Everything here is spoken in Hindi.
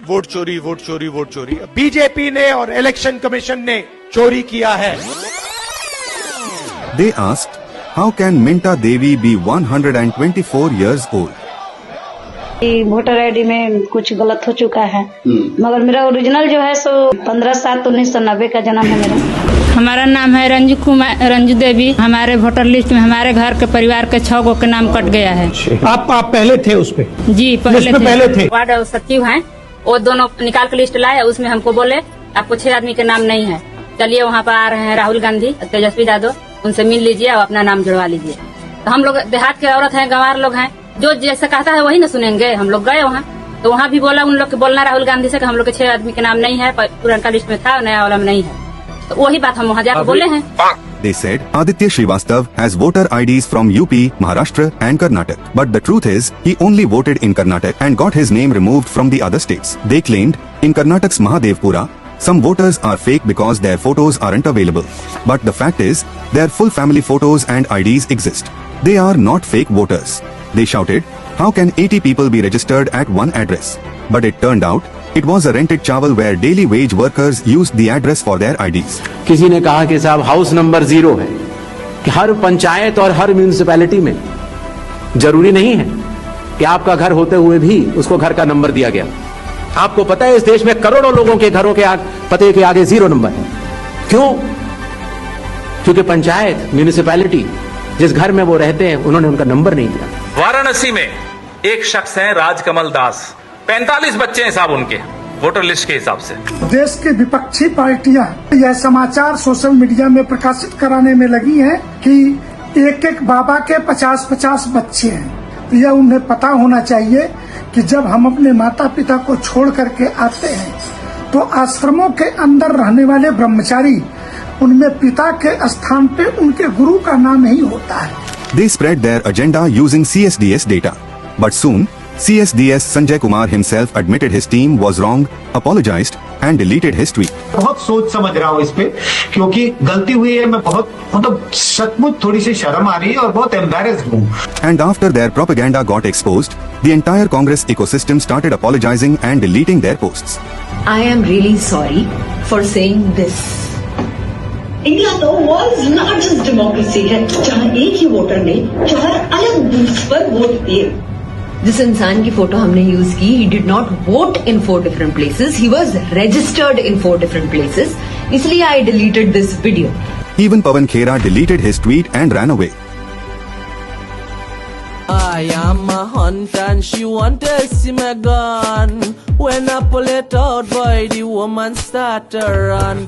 वोट चोरी, वोट चोरी, वोट चोरी। बीजेपी ने और इलेक्शन कमीशन ने चोरी किया है। They asked, how can Minta Devi be 124 years old? Voter ID में कुछ गलत हो चुका है, मगर मेरा ओरिजिनल जो है सो 15/7/1990 का जन्म है मेरा। हमारा नाम है रंजू देवी। हमारे वोटर लिस्ट में हमारे घर के परिवार के 6 गो के नाम कट गया है। आप पहले थे उस पे? जी पहले थे। वार्ड सचिव हैं, वो दोनों निकाल के लिस्ट लाए, उसमें हमको बोले आपको 6 आदमी के नाम नहीं है। चलिए वहाँ पर आ रहे हैं राहुल गांधी, तेजस्वी यादव, उनसे मिल लीजिए और अपना नाम जुड़वा लीजिए। तो हम लोग देहात के औरत हैं, गंवार लोग हैं, जो जैसे कहता है वही ना सुनेंगे। हम लोग गए वहाँ, तो वहाँ भी बोला उन लोग के बोलना राहुल गांधी से कि हम लोग के 6 आदमी के नाम नहीं है, पुराना लिस्ट में था, नया वाला में नहीं है। तो वही बात हम वहाँ जाकर बोले हैं। They said Aditya Srivastav has voter IDs from UP, Maharashtra and Karnataka. But the truth is, he only voted in Karnataka and got his name removed from the other states. They claimed in Karnataka's Mahadevpura, some voters are fake because their photos aren't available. But the fact is, their full family photos and IDs exist. They are not fake voters. They shouted, how can 80 people be registered at one address? But it turned out, it was a rented chawal where daily wage workers used the address for their IDs. किसी ने कहा कि साहब हाउस नंबर 0 है, कि हर पंचायत और हर म्यूनिसिपैलिटी में जरूरी नहीं है कि आपका घर होते हुए भी उसको घर का नंबर दिया गया। आपको पता है इस देश में करोड़ों लोगों के घरों के पते के आगे 0 नंबर है। क्यों? क्योंकि पंचायत म्यूनिसिपैलिटी जिस घर में वो रहते हैं उन्होंने उनका नंबर नहीं दिया। वाराणसी में एक शख्स हैं राजकमल दास, 45 बच्चे हैं साहब उनके वोटर लिस्ट के हिसाब से। देश की विपक्षी पार्टियां यह समाचार सोशल मीडिया में प्रकाशित कराने में लगी हैं कि एक बाबा के 50-50 बच्चे हैं। यह उन्हें पता होना चाहिए कि जब हम अपने माता पिता को छोड़ करके आते हैं तो आश्रमों के अंदर रहने वाले ब्रह्मचारी, उनमें पिता के स्थान पे उनके गुरु का नाम ही होता है। They spread their agenda using CSDS data. But soon, CSDS Sanjay Kumar himself admitted his team was wrong, apologized and deleted his tweet. बहुत सोच समझ रहा हूँ इस पे, क्योंकि गलती हुई है। मैं बहुत सचमुच थोड़ी सी शर्म आ रही है और बहुत एम्बैरेस्ड हूँ। And after their propaganda got exposed, the entire Congress ecosystem started apologizing and deleting their posts. I am really sorry for saying this. India तो वॉज नॉट जस्ट डेमोक्रेसी है जहाँ एक ही वोटर ने 4 अलग बूथ्स पर वोट दिए। जिस इंसान की फोटो हमने यूज की, he did not vote in 4 different places. He was registered in 4 different places. इसलिए I deleted this video. Even Pawan Khera deleted his tweet and ran away. I am a hunter and she wanted to see my gun. When I pull it out, boy, the woman start to run.